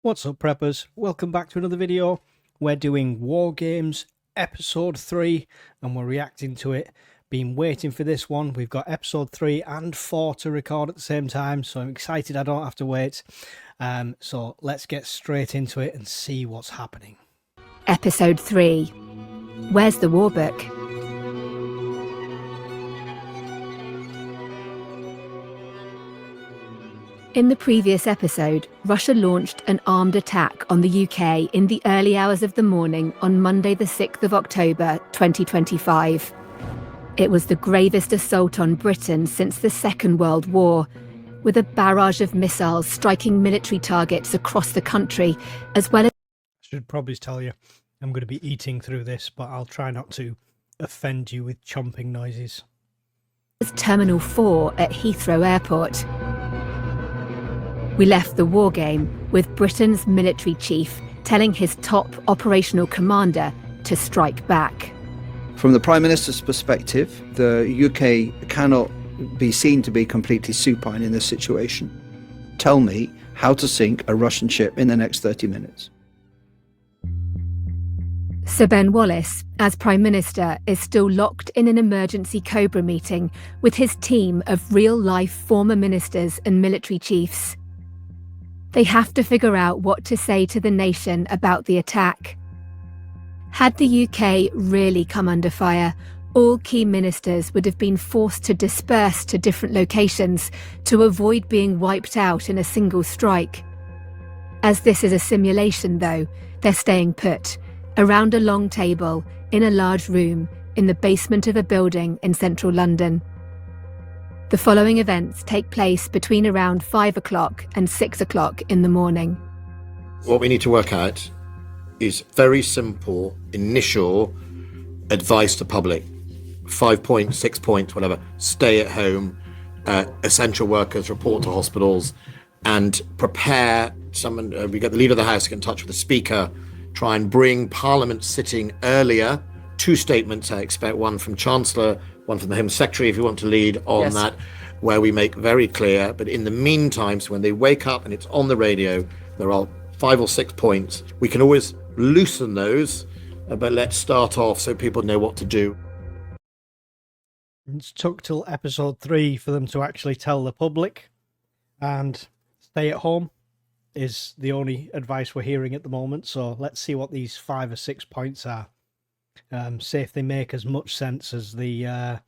What's up, preppers? Welcome back to another video. We're doing War Games episode 3 and we're reacting to it. Been waiting for this one. We've got episode 3 and 4 to record at the same time, so I'm excited I don't have to wait. So let's get straight into it and see what's happening. Episode 3. Where's the war book? In the previous episode, Russia launched an armed attack on the UK in the early hours of the morning on Monday the 6th of October 2025. It was the gravest assault on Britain since the Second World War, with a barrage of missiles striking military targets across the country, as well as... I should probably tell you, I'm going to be eating through this, but I'll try not to offend you with chomping noises. Terminal 4 at Heathrow Airport. We left the war game with Britain's military chief telling his top operational commander to strike back. From the Prime Minister's perspective, the UK cannot be seen to be completely supine in this situation. Tell me how to sink a Russian ship in the next 30 minutes. Sir Ben Wallace, as Prime Minister, is still locked in an emergency Cobra meeting with his team of real-life former ministers and military chiefs. They have to figure out what to say to the nation about the attack. Had the UK really come under fire, all key ministers would have been forced to disperse to different locations to avoid being wiped out in a single strike. As this is a simulation, though, they're staying put, around a long table, in a large room, in the basement of a building in central London. The following events take place between around 5 o'clock and 6 o'clock in the morning. What we need to work out is very simple initial advice to public. 5 points, 6 points, whatever. Stay at home, essential workers report to hospitals, and prepare someone. We get the leader of the House to get in touch with the Speaker, try and bring Parliament sitting earlier. 2 statements, I expect, one from Chancellor, one from the Home Secretary, if you want to lead on that, where we make very clear. But in the meantime, so when they wake up and it's on the radio, there are 5 or 6 points. We can always loosen those, but let's start off so people know what to do. It's took till episode 3 for them to actually tell the public, and stay at home is the only advice we're hearing at the moment. So let's see what these 5 or 6 points are. See if they make as much sense as the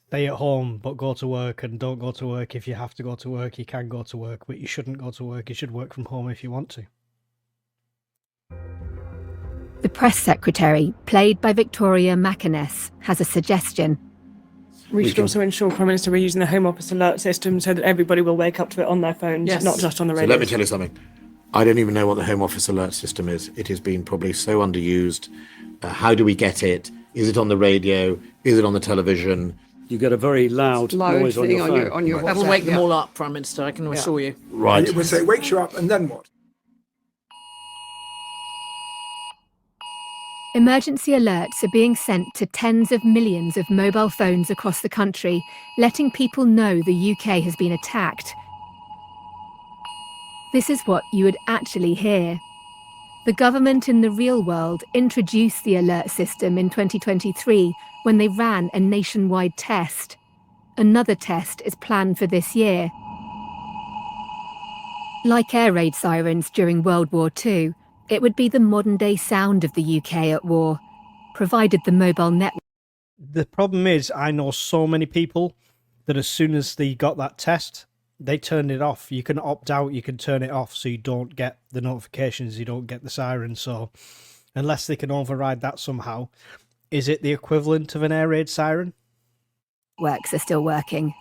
stay at home but go to work, and don't go to work if you have to go to work. You can go to work, but you shouldn't go to work. You should work from home if you want to. The press secretary, played by Victoria McInnes, has a suggestion. We should also ensure, Prime Minister, we're using the Home Office alert system so that everybody will wake up to it on their phones, not just on the radio. So let me tell you something. I don't even know what the Home Office alert system is. It has been probably so underused. How do we get it? Is it on the radio? Is it on the television? You get a very loud noise on your phone. On your WhatsApp. That'll wake them all up, Prime Minister, I can assure you. Right. And it would say, wakes you up, and then what? Emergency alerts are being sent to tens of millions of mobile phones across the country, letting people know the UK has been attacked. This is what you would actually hear. The government in the real world introduced the alert system in 2023 when they ran a nationwide test. Another test is planned for this year. Like air raid sirens during World War II, it would be the modern-day sound of the UK at war, provided the mobile network. The problem is, I know so many people that as soon as they got that test, they turned it off. You can opt out, you can turn it off so you don't get the notifications, you don't get the sirens. So unless they can override that somehow, is it the equivalent of an air raid siren? Works are still working.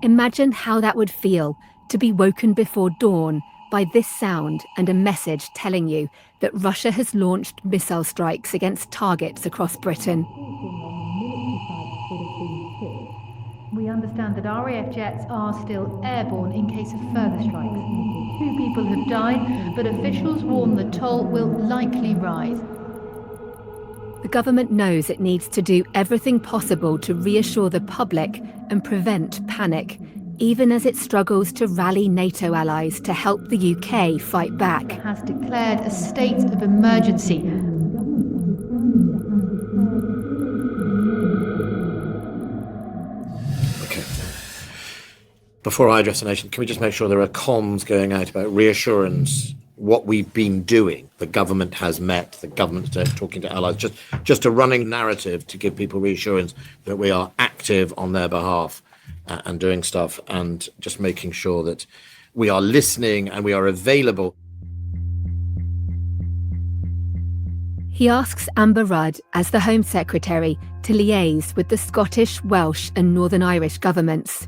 Imagine how that would feel to be woken before dawn by this sound and a message telling you that Russia has launched missile strikes against targets across Britain. We understand that RAF jets are still airborne in case of further strikes. 2 people have died, but officials warn the toll will likely rise. The government knows it needs to do everything possible to reassure the public and prevent panic, even as it struggles to rally NATO allies to help the UK fight back. Has declared a state of emergency. Okay. Before I address the nation, can we just make sure there are comms going out about reassurance, what we've been doing? The government has met, the government's talking to allies, just a running narrative to give people reassurance that we are active on their behalf and doing stuff, and just making sure that we are listening and we are available. He asks Amber Rudd, as the Home Secretary, to liaise with the Scottish, Welsh and Northern Irish governments.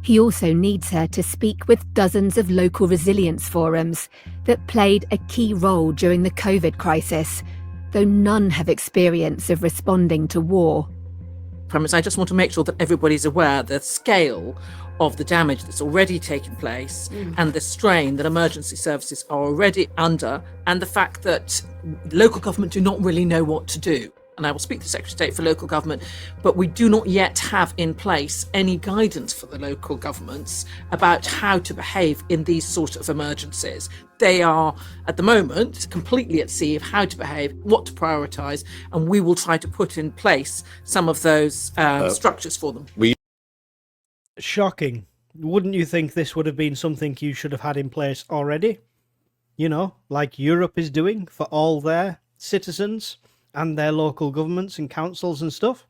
He also needs her to speak with dozens of local resilience forums that played a key role during the COVID crisis, though none have experience of responding to war. I just want to make sure that everybody's aware the scale of the damage that's already taken place and the strain that emergency services are already under, and the fact that local government do not really know what to do. And I will speak to the Secretary of State for local government, but we do not yet have in place any guidance for the local governments about how to behave in these sort of emergencies. They are, at the moment, completely at sea of how to behave, what to prioritise, and we will try to put in place some of those structures for them. Shocking. Wouldn't you think this would have been something you should have had in place already? You know, like Europe is doing for all their citizens and their local governments and councils and stuff,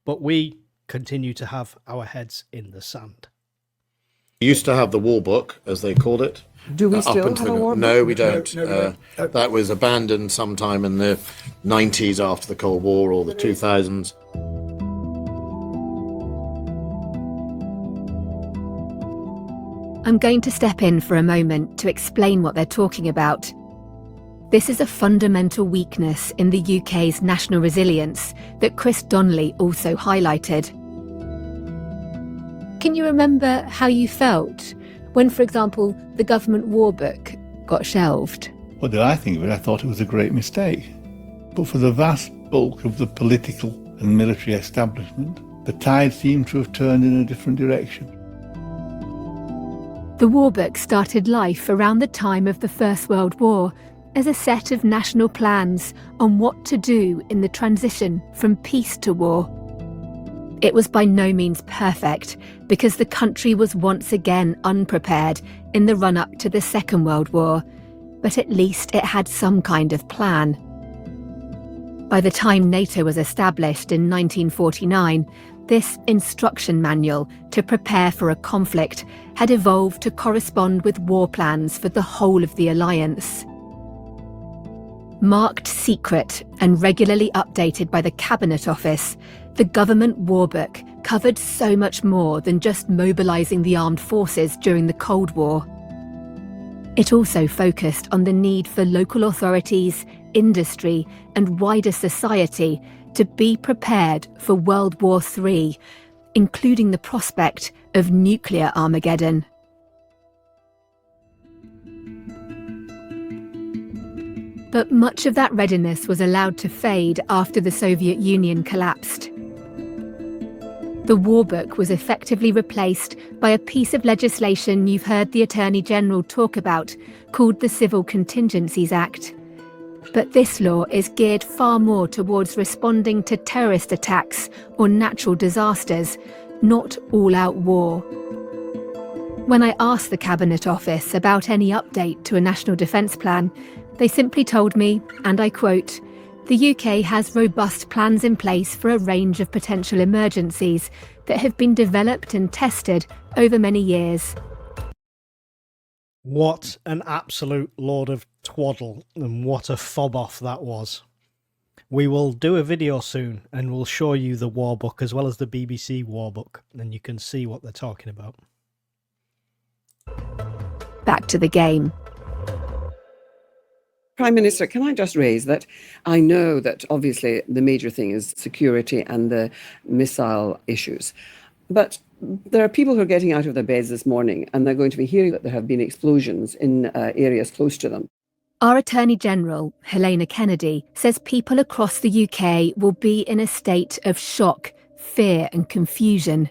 but we continue to have our heads in the sand. We used to have the war book, as they called it. Do we still have a war book? No, we don't. No. That was abandoned sometime in the 90s after the Cold War or the 2000s. I'm going to step in for a moment to explain what they're talking about. This is a fundamental weakness in the UK's national resilience that Chris Donnelly also highlighted. Can you remember how you felt when, for example, the government war book got shelved? What did I think of it? I thought it was a great mistake. But for the vast bulk of the political and military establishment, the tide seemed to have turned in a different direction. The war book started life around the time of the First World War as a set of national plans on what to do in the transition from peace to war. It was by no means perfect because the country was once again unprepared in the run-up to the Second World War, but at least it had some kind of plan. By the time NATO was established in 1949, this instruction manual to prepare for a conflict had evolved to correspond with war plans for the whole of the alliance. Marked secret and regularly updated by the Cabinet Office, the government war book covered so much more than just mobilising the armed forces during the Cold War. It also focused on the need for local authorities, industry and wider society to be prepared for World War III, including the prospect of nuclear Armageddon. But much of that readiness was allowed to fade after the Soviet Union collapsed. The war book was effectively replaced by a piece of legislation you've heard the Attorney General talk about, called the Civil Contingencies Act. But this law is geared far more towards responding to terrorist attacks or natural disasters, not all-out war. When I asked the Cabinet Office about any update to a national defence plan, they simply told me, and I quote, "The UK has robust plans in place for a range of potential emergencies that have been developed and tested over many years." What an absolute load of twaddle, and what a fob off that was. We will do a video soon and we'll show you the war book as well as the BBC war book, and you can see what they're talking about. Back to the game. Prime Minister, can I just raise that I know that obviously the major thing is security and the missile issues, but there are people who are getting out of their beds this morning and they're going to be hearing that there have been explosions in areas close to them. Our Attorney General, Helena Kennedy, says people across the UK will be in a state of shock, fear and confusion.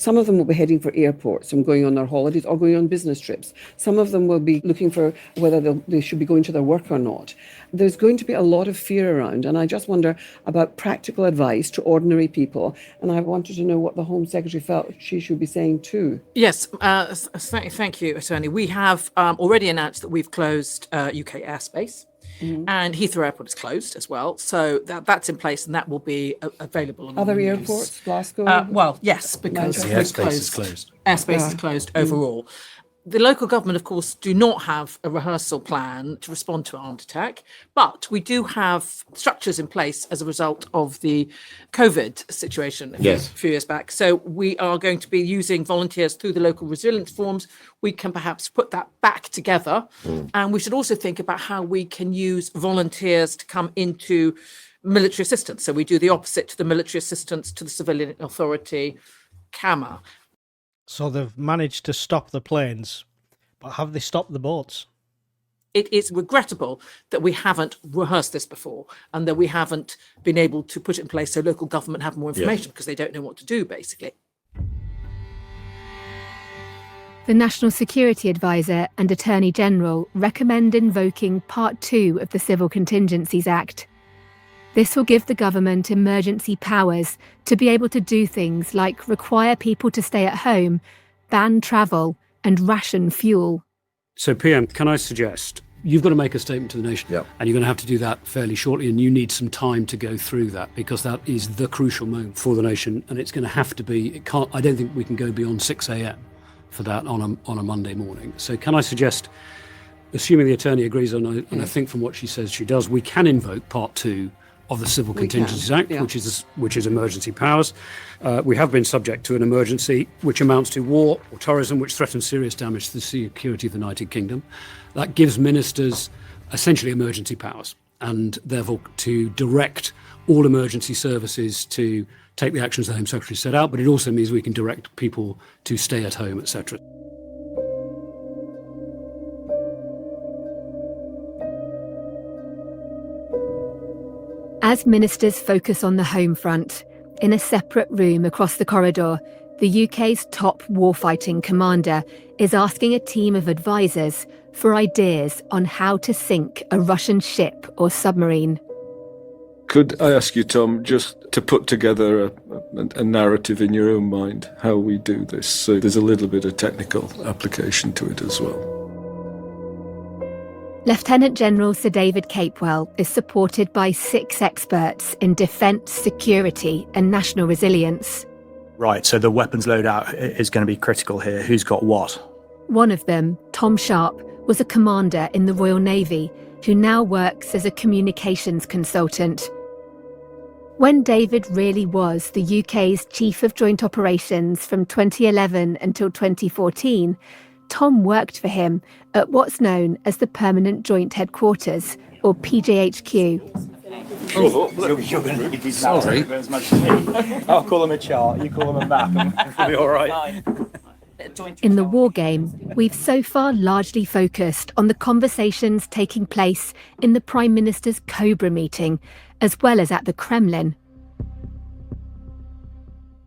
Some of them will be heading for airports and going on their holidays or going on business trips. Some of them will be looking for whether they should be going to their work or not. There's going to be a lot of fear around, and I just wonder about practical advice to ordinary people. And I wanted to know what the Home Secretary felt she should be saying too. Yes, thank you, Attorney. We have already announced that we've closed UK airspace. And Heathrow Airport is closed as well. So that's in place and that will be available. Other airports, Glasgow? Well, yes, because the airspace is closed. Airspace is closed overall. The local government, of course, do not have a rehearsal plan to respond to an armed attack, but we do have structures in place as a result of the COVID situation a few years back. So we are going to be using volunteers through the local resilience forums. We can perhaps put that back together. And we should also think about how we can use volunteers to come into military assistance. So we do the opposite to the military assistance to the civilian authority, CAMA. So they've managed to stop the planes, but have they stopped the boats? It is regrettable that we haven't rehearsed this before and that we haven't been able to put it in place so local government have more information because they don't know what to do, basically. The National Security Advisor and Attorney General recommend invoking Part 2 of the Civil Contingencies Act. This will give the government emergency powers to be able to do things like require people to stay at home, ban travel, and ration fuel. So, PM, can I suggest you've got to make a statement to the nation, and you're going to have to do that fairly shortly, and you need some time to go through that because that is the crucial moment for the nation, and it's going to have to be. I don't think we can go beyond 6 a.m. for that on a Monday morning. So, can I suggest, assuming the attorney agrees, and I think from what she says she does, we can invoke Part 2 of the Civil Contingencies Act, which is emergency powers. We have been subject to an emergency which amounts to war or terrorism, which threatens serious damage to the security of the United Kingdom. That gives ministers essentially emergency powers, and therefore to direct all emergency services to take the actions the Home Secretary set out. But it also means we can direct people to stay at home, etc. As ministers focus on the home front, in a separate room across the corridor, the UK's top warfighting commander is asking a team of advisors for ideas on how to sink a Russian ship or submarine. Could I ask you, Tom, just to put together a narrative in your own mind, how we do this, so there's a little bit of technical application to it as well? Lieutenant General Sir David Capewell is supported by 6 experts in defence, security and national resilience. Right, so the weapons loadout is going to be critical here. Who's got what? One of them, Tom Sharp, was a commander in the Royal Navy who now works as a communications consultant. When David really was the UK's Chief of Joint Operations from 2011 until 2014, Tom worked for him at what's known as the Permanent Joint Headquarters, or PJHQ. You're going to need these maps as much as me. I'll call them a chart, you call them a map, and we'll be all right. In the war game, we've so far largely focused on the conversations taking place in the Prime Minister's Cobra meeting, as well as at the Kremlin.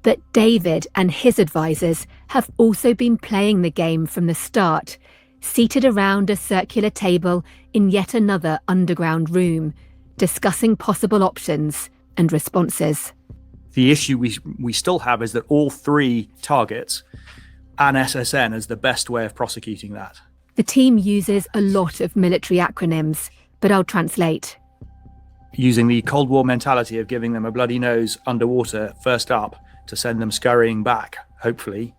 But David and his advisors have also been playing the game from the start, seated around a circular table in yet another underground room, discussing possible options and responses. The issue we still have is that all 3 targets and SSN is the best way of prosecuting that. The team uses a lot of military acronyms, but I'll translate. Using the Cold War mentality of giving them a bloody nose underwater first up to send them scurrying back, hopefully.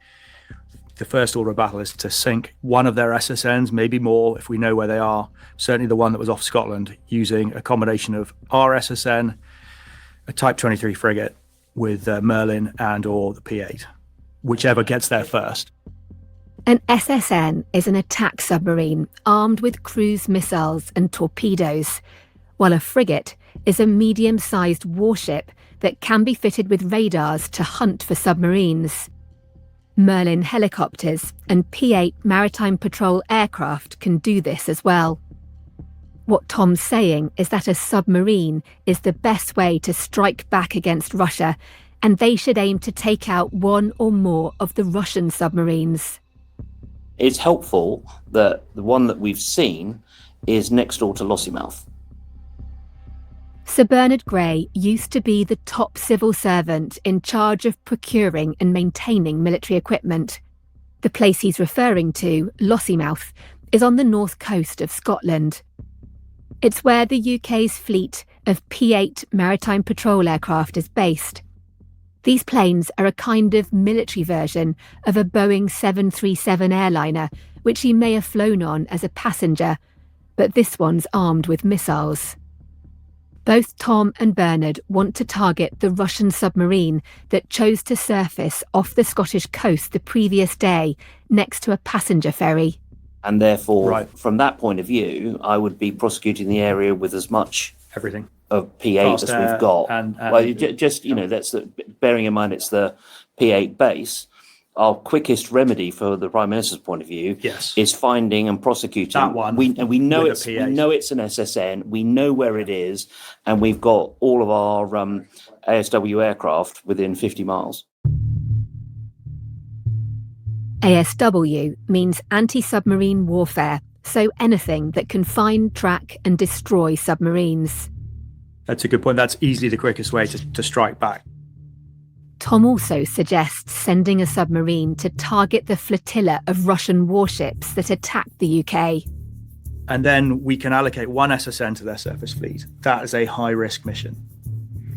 The first order of battle is to sink one of their SSNs, maybe more if we know where they are, certainly the one that was off Scotland, using a combination of our SSN, a Type 23 frigate with Merlin and or the P8, whichever gets there first. An SSN is an attack submarine armed with cruise missiles and torpedoes, while a frigate is a medium-sized warship that can be fitted with radars to hunt for submarines. Merlin helicopters and P-8 maritime patrol aircraft can do this as well. What Tom's saying is that a submarine is the best way to strike back against Russia, and they should aim to take out one or more of the Russian submarines. It's helpful that the one that we've seen is next door to Lossiemouth. Sir Bernard Grey used to be the top civil servant in charge of procuring and maintaining military equipment. The place he's referring to, Lossiemouth, is on the north coast of Scotland. It's where the UK's fleet of P-8 maritime patrol aircraft is based. These planes are a kind of military version of a Boeing 737 airliner, which he may have flown on as a passenger, but this one's armed with missiles. Both Tom and Bernard want to target the Russian submarine that chose to surface off the Scottish coast the previous day next to a passenger ferry. And therefore, from that point of view, I would be prosecuting the area with as much everything of P8 as we've got. That's bearing in mind it's the P8 base. Our quickest remedy for the Prime Minister's point of view is finding and prosecuting that one. We know it's an SSN. We know where it is, and we've got all of our ASW aircraft within 50 miles. ASW means anti-submarine warfare, so anything that can find, track and destroy submarines. That's a good point. That's easily the quickest way to strike back. Tom also suggests sending a submarine to target the flotilla of Russian warships that attacked the UK. And then we can allocate one SSN to their surface fleet. That is a high-risk mission.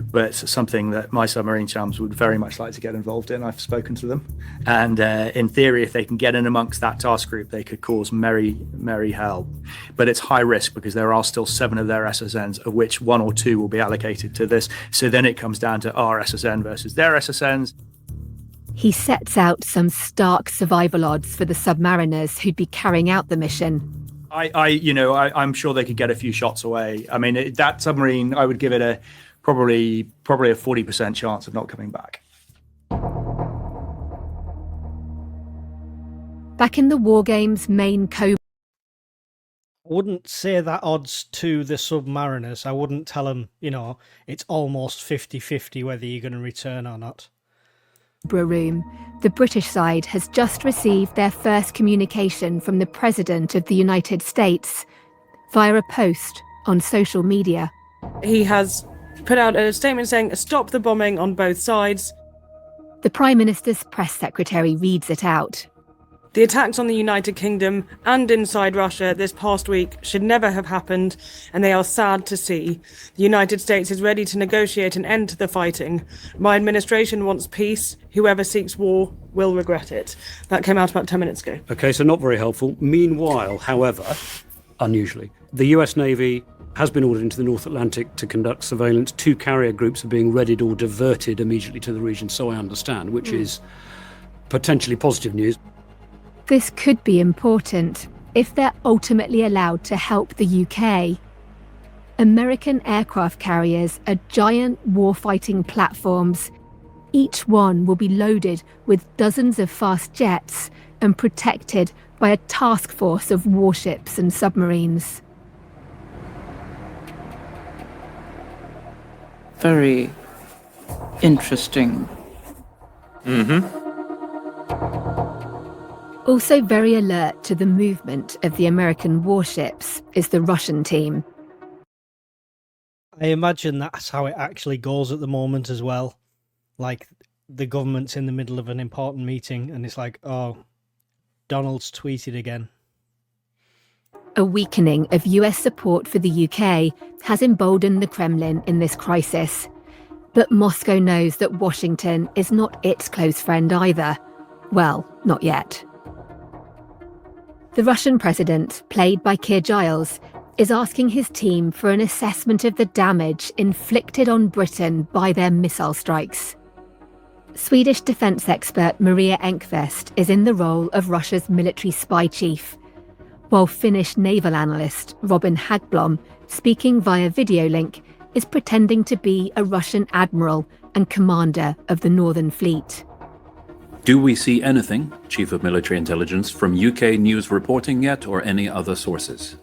But it's something that my submarine chums would very much like to get involved in. I've spoken to them. And in theory, if they can get in amongst that task group, they could cause merry hell. But it's high risk because there are still 7 of their SSNs, of which 1 or 2 will be allocated to this. So then it comes down to our SSN versus their SSNs. He sets out some stark survival odds for the submariners who'd be carrying out the mission. I'm sure they could get a few shots away. I mean, that submarine, I would give it probably a 40% chance of not coming back. Back in the Wargame's main I wouldn't say that odds to the submariners. I wouldn't tell them, it's almost 50-50 whether you're going to return or not. room, the British side has just received their first communication from the President of the United States via a post on social media. He has put out a statement saying, "Stop the bombing on both sides." The Prime Minister's press secretary reads it out. The attacks on the United Kingdom and inside Russia this past week should never have happened, and they are sad to see. The United States is ready to negotiate an end to the fighting. My administration wants peace. Whoever seeks war will regret it. That came out about 10 minutes ago. Okay, so not very helpful. Meanwhile, however, unusually, the US Navy has been ordered into the North Atlantic to conduct surveillance. 2 carrier groups are being readied or diverted immediately to the region, so I understand, which is potentially positive news. This could be important if they're ultimately allowed to help the UK. American aircraft carriers are giant warfighting platforms. Each one will be loaded with dozens of fast jets and protected by a task force of warships and submarines. Very interesting. Also very alert to the movement of the American warships is the Russian team. I imagine that's how it actually goes at the moment as well. Like, the government's in the middle of an important meeting and it's like, oh, Donald's tweeted again. A weakening of US support for the UK has emboldened the Kremlin in this crisis. But Moscow knows that Washington is not its close friend either. Well, not yet. The Russian president, played by Keir Giles, is asking his team for an assessment of the damage inflicted on Britain by their missile strikes. Swedish defence expert Maria Enqvist is in the role of Russia's military spy chief, while Finnish naval analyst Robin Hagblom, speaking via video link, is pretending to be a Russian admiral and commander of the Northern Fleet. Do we see anything, Chief of Military Intelligence, from UK news reporting yet or any other sources?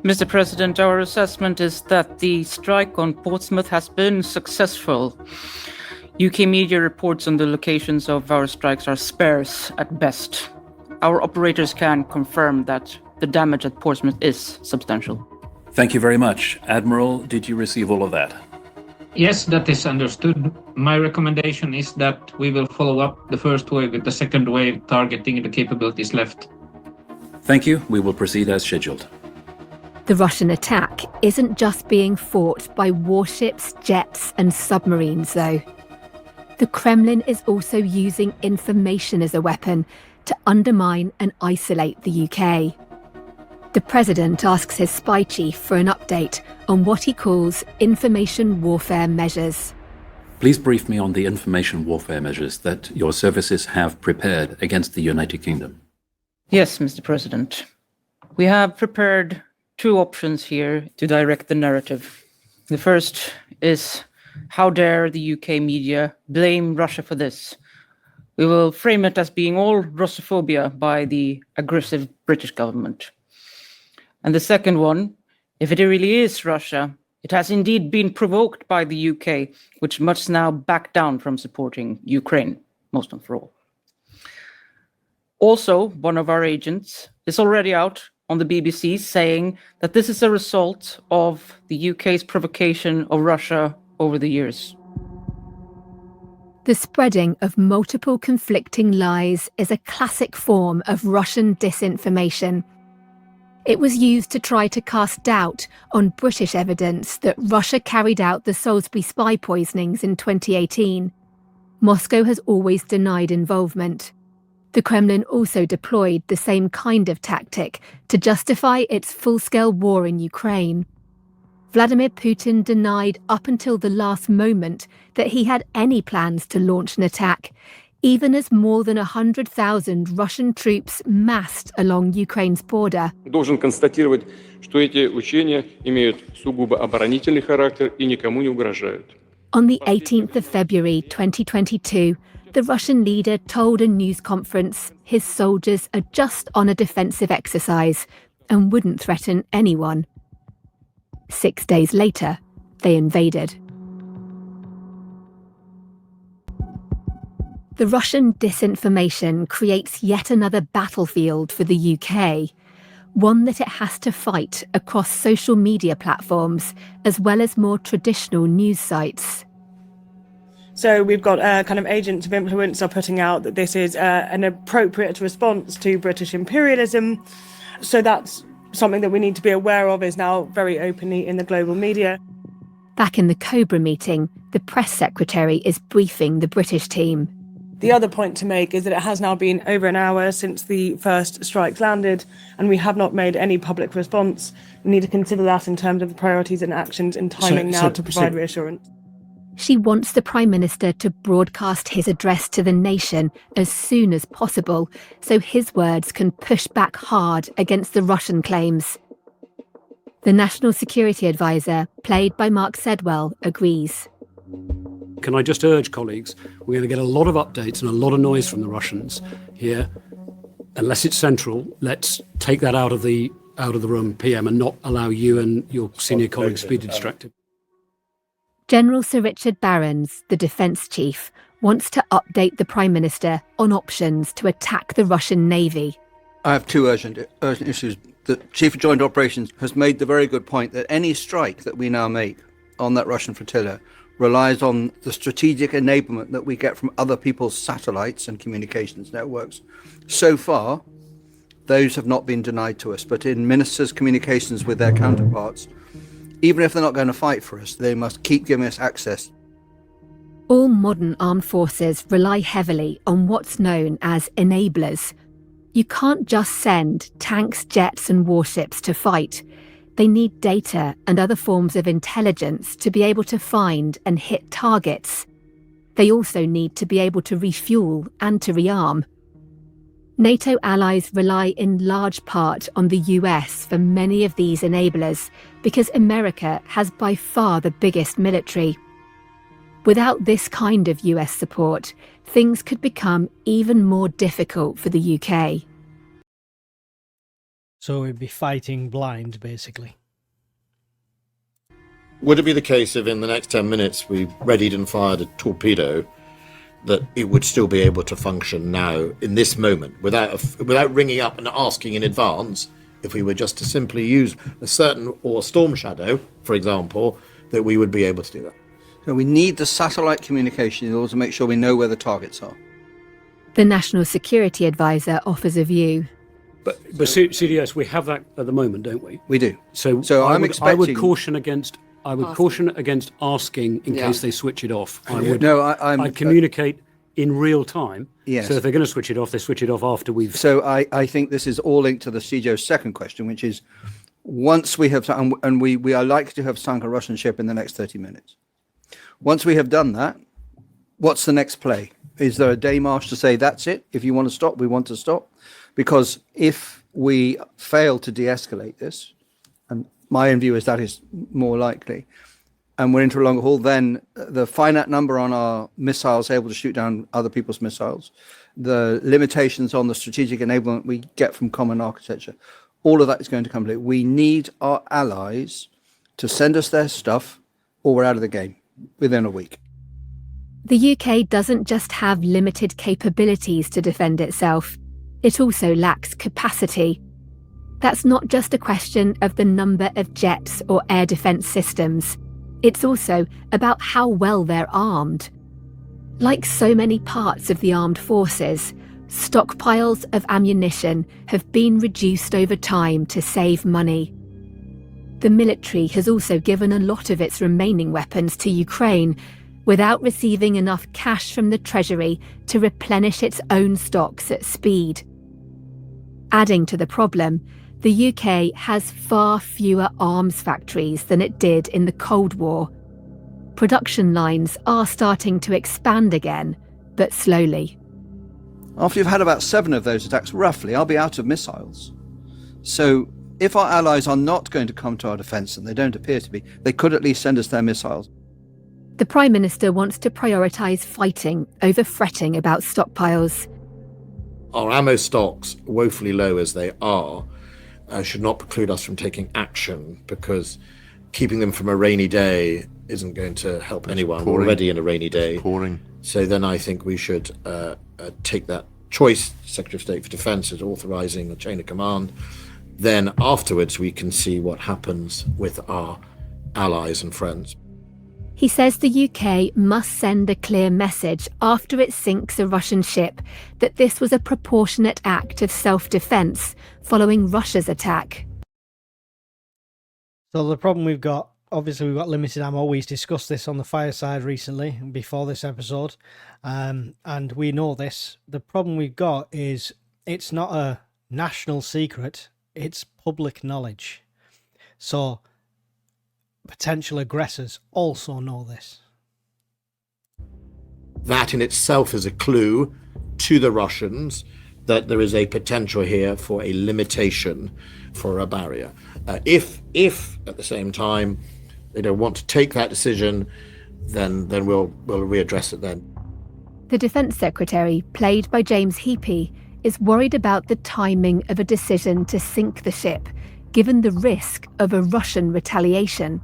Mr. President, our assessment is that the strike on Portsmouth has been successful. UK media reports on the locations of our strikes are sparse at best. Our operators can confirm that the damage at Portsmouth is substantial. Thank you very much. Admiral, did you receive all of that? Yes, that is understood. My recommendation is that we will follow up the first wave with the second wave targeting the capabilities left. Thank you. We will proceed as scheduled. The Russian attack isn't just being fought by warships, jets, and submarines, though. The Kremlin is also using information as a weapon to undermine and isolate the UK. The president asks his spy chief for an update on what he calls information warfare measures. Please brief me on the information warfare measures that your services have prepared against the United Kingdom. Yes, Mr. President. We have prepared two options here to direct the narrative. The first is, how dare the UK media blame Russia for this? We will frame it as being all Russophobia by the aggressive British government. And the second one, if it really is Russia, it has indeed been provoked by the UK, which must now back down from supporting Ukraine, most and for all. Also, one of our agents is already out on the BBC saying that this is a result of the UK's provocation of Russia over the years. The spreading of multiple conflicting lies is a classic form of Russian disinformation. It was used to try to cast doubt on British evidence that Russia carried out the Salisbury spy poisonings in 2018. Moscow has always denied involvement. The Kremlin also deployed the same kind of tactic to justify its full-scale war in Ukraine. Vladimir Putin denied up until the last moment that he had any plans to launch an attack, even as more than 100,000 Russian troops massed along Ukraine's border. Должен констатировать, что эти учения имеют сугубо оборонительный характер и никому не угрожают. On the 18th of February 2022, the Russian leader told a news conference his soldiers are just on a defensive exercise and wouldn't threaten anyone. 6 days later, they invaded. The Russian disinformation creates yet another battlefield for the UK, one that it has to fight across social media platforms as well as more traditional news sites. So we've got kind of agents of influence are putting out that this is an appropriate response to British imperialism. So that's something that we need to be aware of, is now very openly in the global media. Back in the Cobra meeting, the press secretary is briefing the British team. The other point to make is that it has now been over an hour since the first strike landed, and we have not made any public response. We need to consider that in terms of the priorities and actions and timing to provide reassurance. She wants the Prime Minister to broadcast his address to the nation as soon as possible, so his words can push back hard against the Russian claims. The National Security Advisor, played by Mark Sedwell, agrees. Can I just urge colleagues, we're going to get a lot of updates and a lot of noise from the Russians here. Unless it's central, let's take that out of the room, PM, and not allow you and your senior colleagues to be distracted. General Sir Richard Barrons, the defence chief, wants to update the Prime Minister on options to attack the Russian Navy. I have two urgent issues. The Chief of Joint Operations has made the very good point that any strike that we now make on that Russian flotilla relies on the strategic enablement that we get from other people's satellites and communications networks. So far, those have not been denied to us, but in ministers' communications with their counterparts, even if they're not going to fight for us, they must keep giving us access. All modern armed forces rely heavily on what's known as enablers. You can't just send tanks, jets and warships to fight. They need data and other forms of intelligence to be able to find and hit targets. They also need to be able to refuel and to rearm. NATO allies rely in large part on the US for many of these enablers because America has by far the biggest military. Without this kind of US support, things could become even more difficult for the UK. So we'd be fighting blind, basically. Would it be the case if in the next 10 minutes we readied and fired a torpedo, that it would still be able to function now in this moment without ringing up and asking in advance, if we were just to simply use a certain or Storm Shadow, for example, that we would be able to do that? So we need the satellite communication in order to make sure we know where the targets are. The National Security Advisor offers a view. But CDS, we have that at the moment, don't we? We do. So I would caution against asking in case they switch it off. I'd communicate in real time. Yes. So if they're going to switch it off, they switch it off after we've. So I think this is all linked to the CJO's second question, which is, once we have, and we are likely to have sunk a Russian ship in the next 30 minutes. Once we have done that, what's the next play? Is there a day march to say, that's it? If you want to stop, we want to stop? Because if we fail to de-escalate this, and my own view is that is more likely, and we're into a longer haul, then the finite number on our missiles able to shoot down other people's missiles, the limitations on the strategic enablement we get from common architecture, all of that is going to come to it. We need our allies to send us their stuff, or we're out of the game within a week. The UK doesn't just have limited capabilities to defend itself, it also lacks capacity. That's not just a question of the number of jets or air defence systems. It's also about how well they're armed. Like so many parts of the armed forces, stockpiles of ammunition have been reduced over time to save money. The military has also given a lot of its remaining weapons to Ukraine without receiving enough cash from the Treasury to replenish its own stocks at speed. Adding to the problem, the UK has far fewer arms factories than it did in the Cold War. Production lines are starting to expand again, but slowly. After you've had about 7 of those attacks, roughly, I'll be out of missiles. So if our allies are not going to come to our defence, and they don't appear to be, they could at least send us their missiles. The Prime Minister wants to prioritise fighting over fretting about stockpiles. Our ammo stocks, woefully low as they are, should not preclude us from taking action, because keeping them from a rainy day isn't going to help anyone. We're already in a rainy day. So then I think we should take that choice. Secretary of State for Defence is authorising a chain of command. Then afterwards we can see what happens with our allies and friends. He says the UK must send a clear message after it sinks a Russian ship that this was a proportionate act of self-defence following Russia's attack. So the problem we've got, obviously we've got limited ammo. We discussed this on the fireside recently, before this episode, and we know this. The problem we've got is it's not a national secret, it's public knowledge. So potential aggressors also know this. That in itself is a clue to the Russians that there is a potential here for a limitation, for a barrier. If at the same time they don't want to take that decision, then we'll readdress it then. The Defence Secretary, played by James Heapy, is worried about the timing of a decision to sink the ship, given the risk of a Russian retaliation.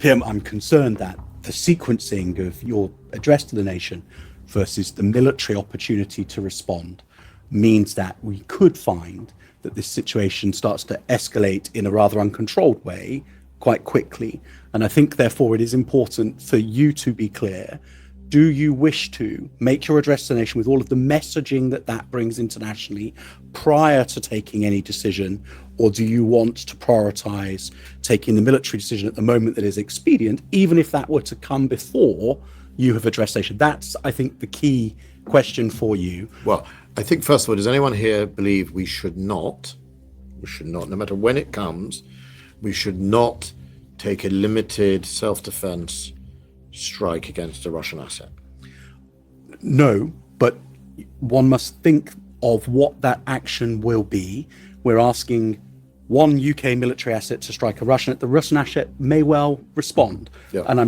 I'm concerned that the sequencing of your address to the nation versus the military opportunity to respond means that we could find that this situation starts to escalate in a rather uncontrolled way quite quickly. And I think, therefore, it is important for you to be clear. Do you wish to make your address to the nation with all of the messaging that brings internationally prior to taking any decision? Or do you want to prioritise taking the military decision at the moment that is expedient, even if that were to come before you have addressed the nation? That's, I think, the key question for you. Well, I think, first of all, does anyone here believe we should not, no matter when it comes, we should not take a limited self-defence strike against a Russian asset? No, but one must think of what that action will be. We're asking one UK military asset to strike a Russian. The Russian asset may well respond. Yeah. And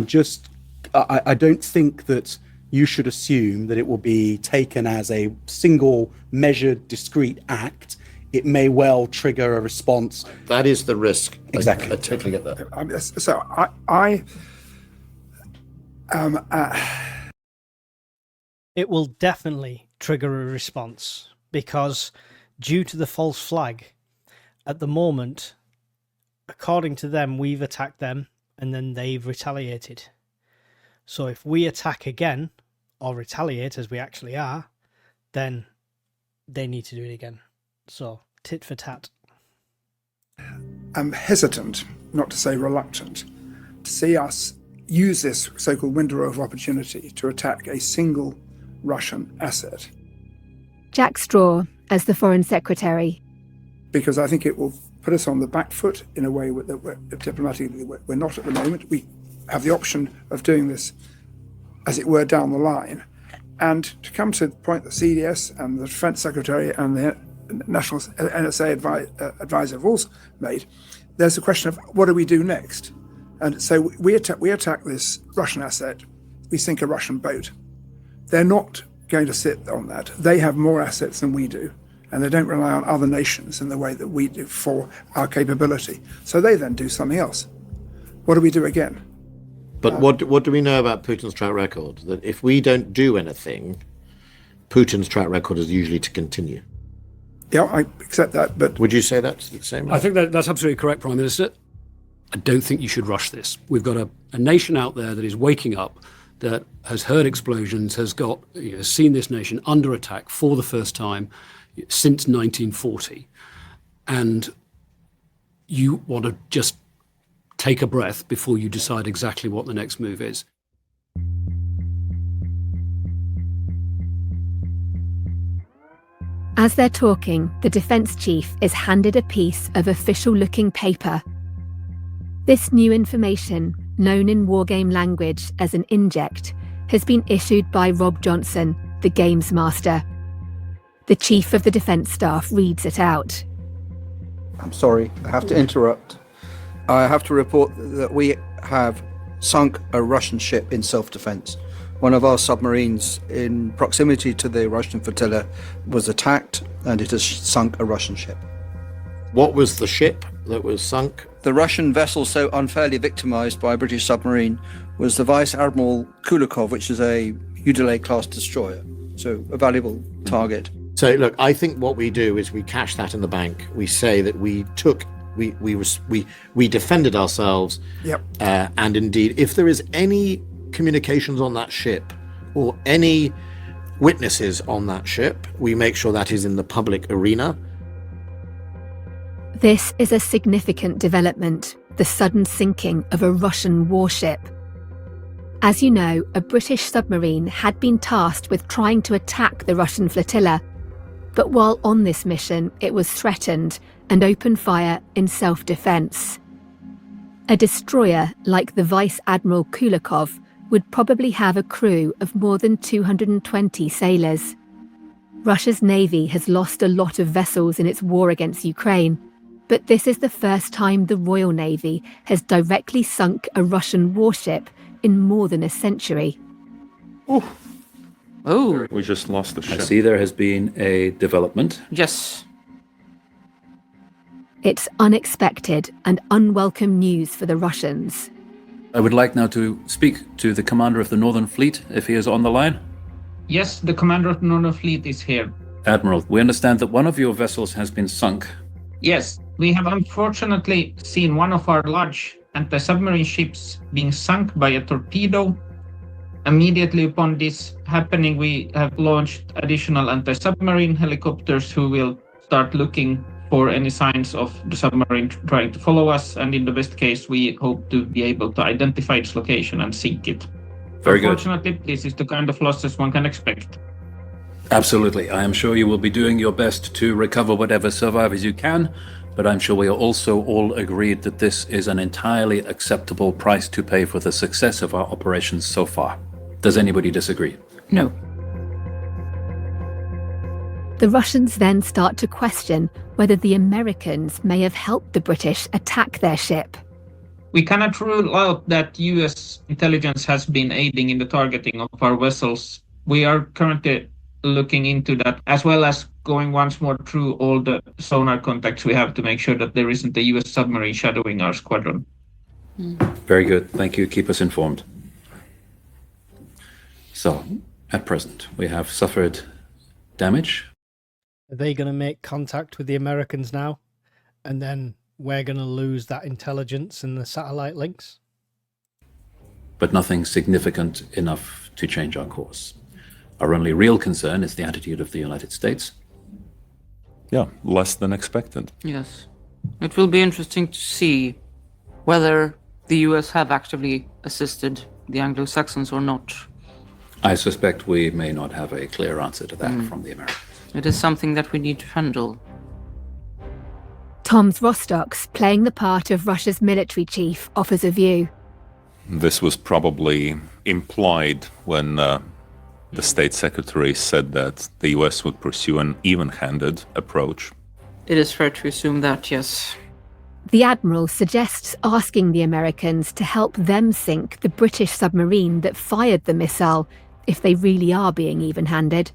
I don't think that you should assume that it will be taken as a single measured, discrete act it may well trigger a response. That is the risk. Exactly. I totally get that. So it will definitely trigger a response, because due to the false flag, at the moment, according to them, we've attacked them and then they've retaliated. So if we attack again, or retaliate as we actually are, then they need to do it again. So, tit for tat. I'm hesitant, not to say reluctant, to see us use this so-called window of opportunity to attack a single Russian asset. Jack Straw, as the Foreign Secretary. Because I think it will put us on the back foot in a way that we're diplomatically we're not at the moment. We have the option of doing this, as it were, down the line. And to come to the point that CDS and the Defence Secretary and the National NSA advisor have also made, there's a question of what do we do next? And so we attack this Russian asset, we sink a Russian boat. They're not going to sit on that. They have more assets than we do, and they don't rely on other nations in the way that we do for our capability. So they then do something else. What do we do again? But what do we know about Putin's track record? That if we don't do anything, Putin's track record is usually to continue. Yeah, I accept that, but... Would you say that's the same? I think that's absolutely correct, Prime Minister. I don't think you should rush this. We've got a nation out there that is waking up, that has heard explosions, has seen this nation under attack for the first time since 1940. And you want to just take a breath before you decide exactly what the next move is. As they're talking, the defence chief is handed a piece of official-looking paper. This new information, known in wargame language as an inject, has been issued by Rob Johnson, the games master. The chief of the defence staff reads it out. I'm sorry, I have to interrupt. I have to report that we have sunk a Russian ship in self-defense. One of our submarines in proximity to the Russian flotilla was attacked, and it has sunk a Russian ship. What was the ship that was sunk? The Russian vessel so unfairly victimized by a British submarine was the Vice Admiral Kulikov, which is a Udalay-class destroyer, so a valuable target. So, look, I think what we do is we cash that in the bank. We say that we defended ourselves. Yep. And indeed, if there is any communications on that ship or any witnesses on that ship, we make sure that is in the public arena. This is a significant development, the sudden sinking of a Russian warship. As you know, a British submarine had been tasked with trying to attack the Russian flotilla, but while on this mission, it was threatened and opened fire in self-defense. A destroyer like the Vice Admiral Kulikov would probably have a crew of more than 220 sailors. Russia's navy has lost a lot of vessels in its war against Ukraine, but this is the first time the Royal Navy has directly sunk a Russian warship in more than a century. Oh. We just lost the ship. I see there has been a development. Yes. It's unexpected and unwelcome news for the Russians. I would like now to speak to the commander of the Northern Fleet, if he is on the line. Yes, the commander of the Northern Fleet is here. Admiral, we understand that one of your vessels has been sunk. Yes, we have unfortunately seen one of our large anti-submarine ships being sunk by a torpedo. Immediately upon this happening, we have launched additional anti-submarine helicopters who will start looking for any signs of the submarine trying to follow us, and in the best case, we hope to be able to identify its location and sink it. Very good. Unfortunately, this is the kind of losses one can expect. Absolutely. I am sure you will be doing your best to recover whatever survivors you can, but I'm sure we are also all agreed that this is an entirely acceptable price to pay for the success of our operations so far. Does anybody disagree? No. The Russians then start to question whether the Americans may have helped the British attack their ship. We cannot rule out that US intelligence has been aiding in the targeting of our vessels. We are currently looking into that, as well as going once more through all the sonar contacts we have to make sure that there isn't a US submarine shadowing our squadron. Very good. Thank you. Keep us informed. So, at present, we have suffered damage. Are they going to make contact with the Americans now? And then we're going to lose that intelligence and the satellite links? But nothing significant enough to change our course. Our only real concern is the attitude of the United States. Yeah, less than expected. Yes. It will be interesting to see whether the US have actively assisted the Anglo-Saxons or not. I suspect we may not have a clear answer to that from the Americans. It is something that we need to handle. Tom's Rostock's, playing the part of Russia's military chief, offers a view. This was probably implied when the State Secretary said that the US would pursue an even-handed approach. It is fair to assume that, yes. The Admiral suggests asking the Americans to help them sink the British submarine that fired the missile, if they really are being even-handed.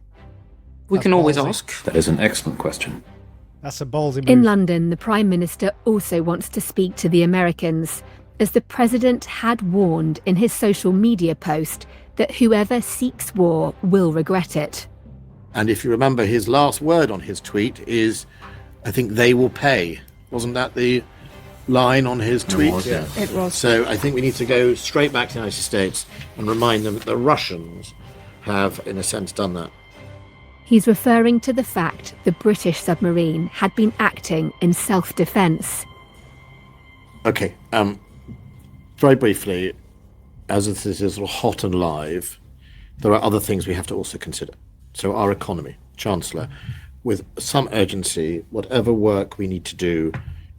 We can always ask. That is an excellent question. That's a ballsy move. In London, the Prime Minister also wants to speak to the Americans, as the President had warned in his social media post that whoever seeks war will regret it. And if you remember, his last word on his tweet is, I think they will pay. Wasn't that the line on his tweet? It was. So I think we need to go straight back to the United States and remind them that the Russians have, in a sense, done that. He's referring to the fact the British submarine had been acting in self-defence. Okay, very briefly, as this is hot and live, there are other things we have to also consider. So our economy, Chancellor, with some urgency, whatever work we need to do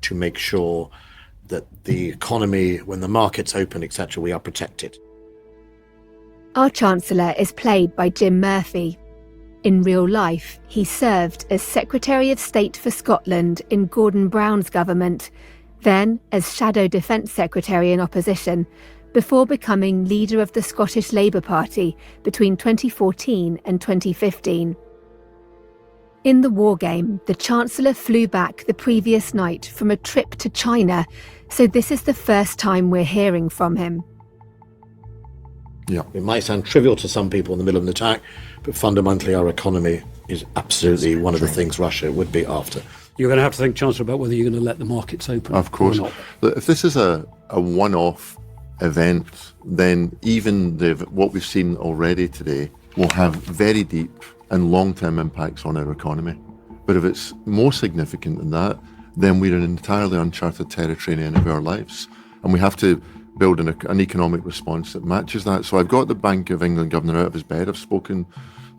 to make sure that the economy, when the markets open, etc., we are protected. Our Chancellor is played by Jim Murphy. In real life, he served as Secretary of State for Scotland in Gordon Brown's government, then as Shadow Defence Secretary in opposition, before becoming leader of the Scottish Labour Party between 2014 and 2015. In the war game, the Chancellor flew back the previous night from a trip to China, so this is the first time we're hearing from him. Yeah, it might sound trivial to some people in the middle of an attack, but fundamentally our economy is absolutely one of the things Russia would be after. You're going to have to think, Chancellor, about whether you're going to let the markets open. Of course. Or not. Look, if this is a one-off event, then even what we've seen already today will have very deep and long-term impacts on our economy. But if it's more significant than that, then we're in entirely uncharted territory in any of our lives. And we have to build an economic response that matches that. So I've got the Bank of England governor out of his bed. I've spoken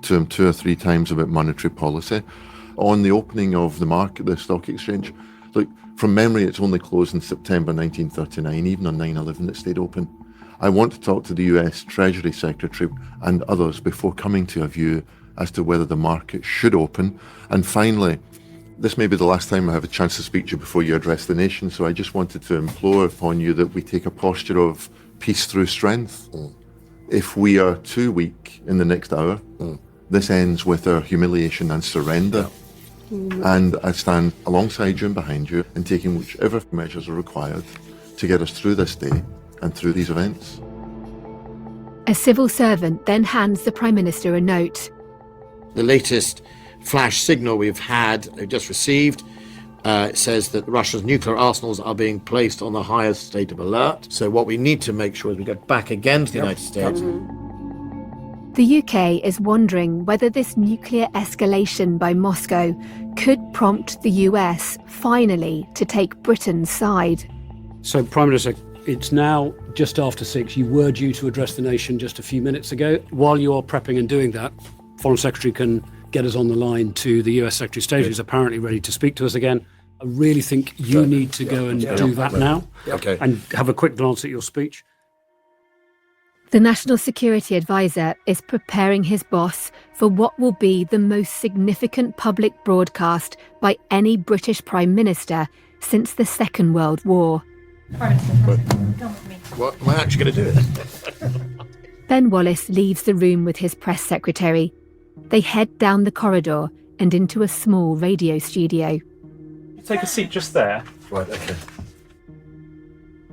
to him 2 or 3 times about monetary policy. On the opening of the market, the stock exchange, look, from memory, it's only closed in September 1939. Even on 9/11, it stayed open. I want to talk to the US Treasury Secretary and others before coming to a view as to whether the market should open. And finally, this may be the last time I have a chance to speak to you before you address the nation, so I just wanted to implore upon you that we take a posture of peace through strength. If we are too weak in the next hour, this ends with our humiliation and surrender. And I stand alongside you and behind you in taking whichever measures are required to get us through this day and through these events. A civil servant then hands the Prime Minister a note. The latest flash signal we've just received, says that Russia's nuclear arsenals are being placed on the highest state of alert. So what we need to make sure is we get back against the United States. The UK is wondering whether this nuclear escalation by Moscow could prompt the US finally to take Britain's side. So, Prime Minister, it's now just after 6. You were due to address the nation just a few minutes ago. While you are prepping and doing that, Foreign Secretary can get us on the line to the US Secretary of State, who's apparently ready to speak to us again. I really think you need to go and do that now. Okay. And have a quick glance at your speech. The National Security Advisor is preparing his boss for what will be the most significant public broadcast by any British Prime Minister since the Second World War. What am I actually going to do? Ben Wallace leaves the room with his press secretary. They head down the corridor and into a small radio studio. Take a seat just there. Right, okay.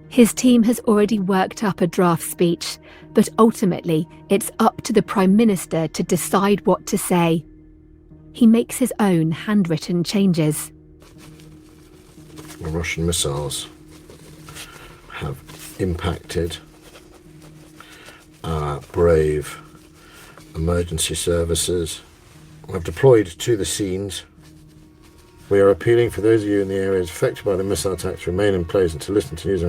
His team has already worked up a draft speech, but ultimately it's up to the Prime Minister to decide what to say. He makes his own handwritten changes. The Russian missiles have impacted our brave emergency services. I've deployed to the scenes. We are appealing for those of you in the areas affected by the missile attacks to remain in place and to listen to news.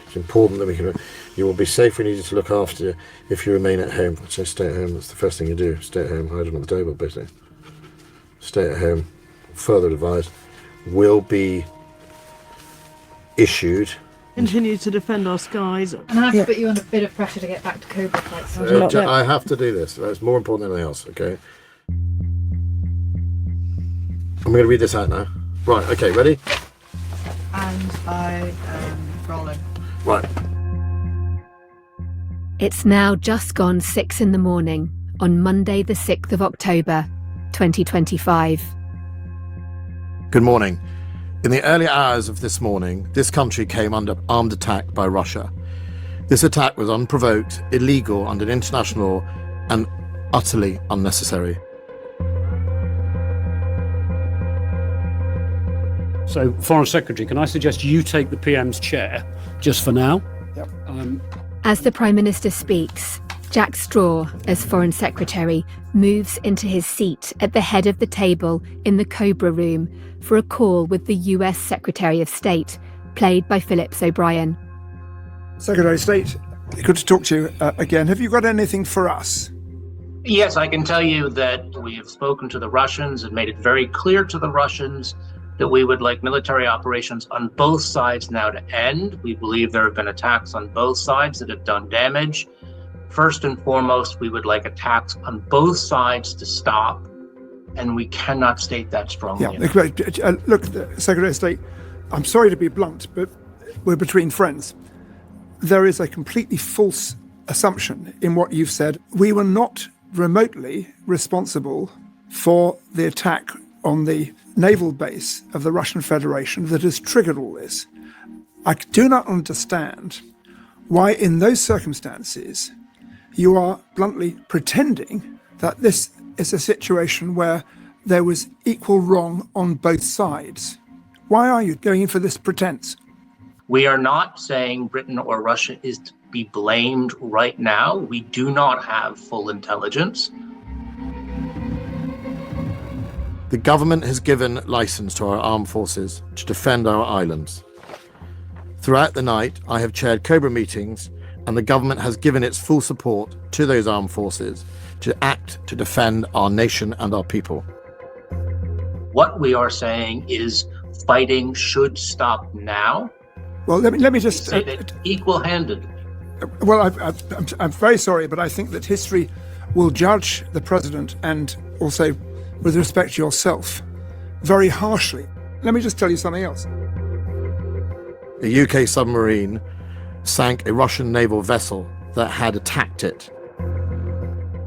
It's important that you will be safe and easy to look after you if you remain at home. So stay at home. That's the first thing you do. Stay at home. Hide under the table, basically. Stay at home. Further advised will be issued. Continue to defend our skies. And I have to put you under a bit of pressure to get back to Cobra flights. I have to do this. That's more important than anything else, okay? I'm going to read this out now. Right, okay, ready? And I am rolling. Right. It's now just gone 6 a.m. on Monday the 6th of October, 2025. Good morning. In the early hours of this morning, this country came under armed attack by Russia. This attack was unprovoked, illegal under international law, and utterly unnecessary. So, Foreign Secretary, can I suggest you take the PM's chair, just for now? Yep. As the Prime Minister speaks, Jack Straw, as Foreign Secretary, moves into his seat at the head of the table in the Cobra room for a call with the US Secretary of State, played by Phillips O'Brien. Secretary of State, good to talk to you again. Have you got anything for us? Yes, I can tell you that we have spoken to the Russians and made it very clear to the Russians that we would like military operations on both sides now to end. We believe there have been attacks on both sides that have done damage. First and foremost, we would like attacks on both sides to stop, and we cannot state that strongly enough. Look, Secretary of State, I'm sorry to be blunt, but we're between friends. There is a completely false assumption in what you've said. We were not remotely responsible for the attack on the naval base of the Russian Federation that has triggered all this. I do not understand why, in those circumstances, you are bluntly pretending that this is a situation where there was equal wrong on both sides. Why are you going in for this pretense? We are not saying Britain or Russia is to be blamed right now. We do not have full intelligence. The government has given license to our armed forces to defend our islands. Throughout the night, I have chaired Cobra meetings, and the government has given its full support to those armed forces to act to defend our nation and our people. What we are saying is fighting should stop now. Well, let me just say that equal-handedly. Well, I'm very sorry, but I think that history will judge the president, and also with respect to yourself, very harshly. Let me just tell you something else. A UK submarine sank a Russian naval vessel that had attacked it.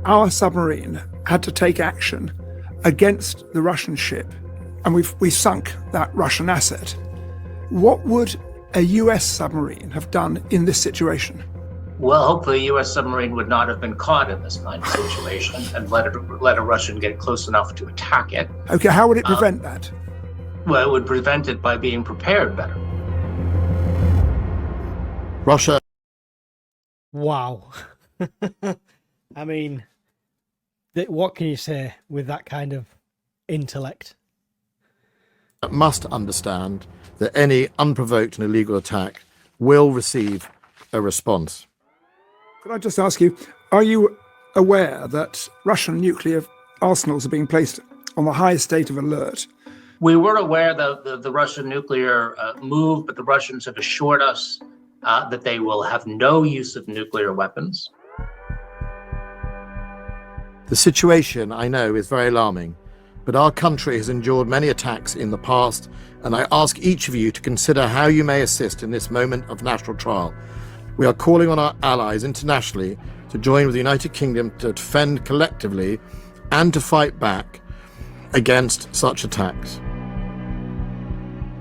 Our submarine had to take action against the Russian ship, and we sunk that Russian asset. What would a US submarine have done in this situation? Well, hopefully a U.S. submarine would not have been caught in this kind of situation and let a Russian get close enough to attack it. Okay, how would it prevent that? Well, it would prevent it by being prepared better. Russia. Wow. I mean, what can you say with that kind of intellect? Must understand that any unprovoked and illegal attack will receive a response. Could I just ask you, are you aware that Russian nuclear arsenals are being placed on the highest state of alert? We were aware that the Russian nuclear move, but the Russians have assured us that they will have no use of nuclear weapons. The situation, I know, is very alarming, but our country has endured many attacks in the past, and I ask each of you to consider how you may assist in this moment of national trial. We are calling on our allies internationally to join with the United Kingdom to defend collectively and to fight back against such attacks.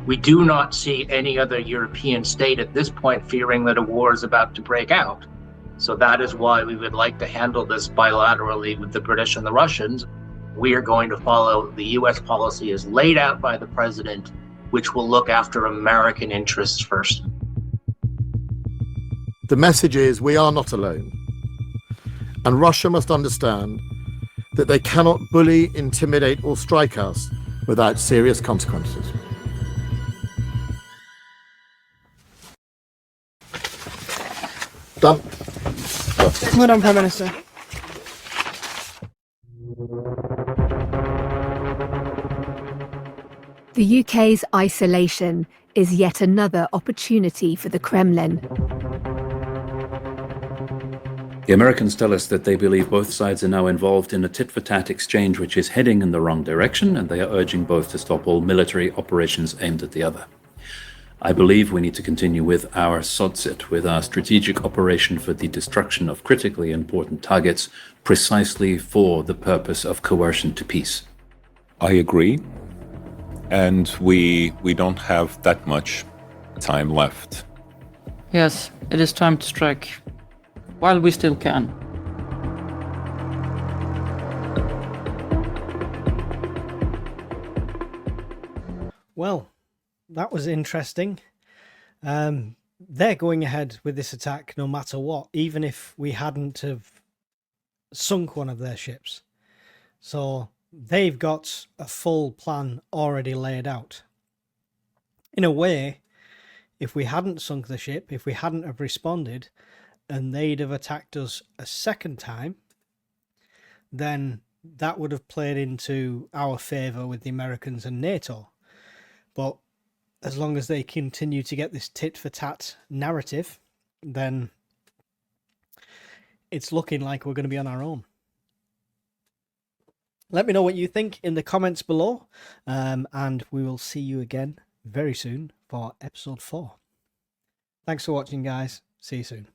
We do not see any other European state at this point fearing that a war is about to break out. So that is why we would like to handle this bilaterally with the British and the Russians. We are going to follow the US policy as laid out by the president, which will look after American interests first. The message is we are not alone. And Russia must understand that they cannot bully, intimidate, or strike us without serious consequences. Done. Well done, Prime Minister. The UK's isolation is yet another opportunity for the Kremlin. The Americans tell us that they believe both sides are now involved in a tit-for-tat exchange which is heading in the wrong direction, and they are urging both to stop all military operations aimed at the other. I believe we need to continue with our SODSIT, with our strategic operation for the destruction of critically important targets, precisely for the purpose of coercion to peace. I agree. And we don't have that much time left. Yes, it is time to strike. While we still can. Well, that was interesting. They're going ahead with this attack no matter what, even if we hadn't have sunk one of their ships. So they've got a full plan already laid out. In a way, if we hadn't sunk the ship, if we hadn't have responded, and they'd have attacked us a second time, then that would have played into our favour with the Americans and NATO. But as long as they continue to get this tit-for-tat narrative, then it's looking like we're going to be on our own. Let me know what you think in the comments below, and we will see you again very soon for episode 4. Thanks for watching, guys. See you soon.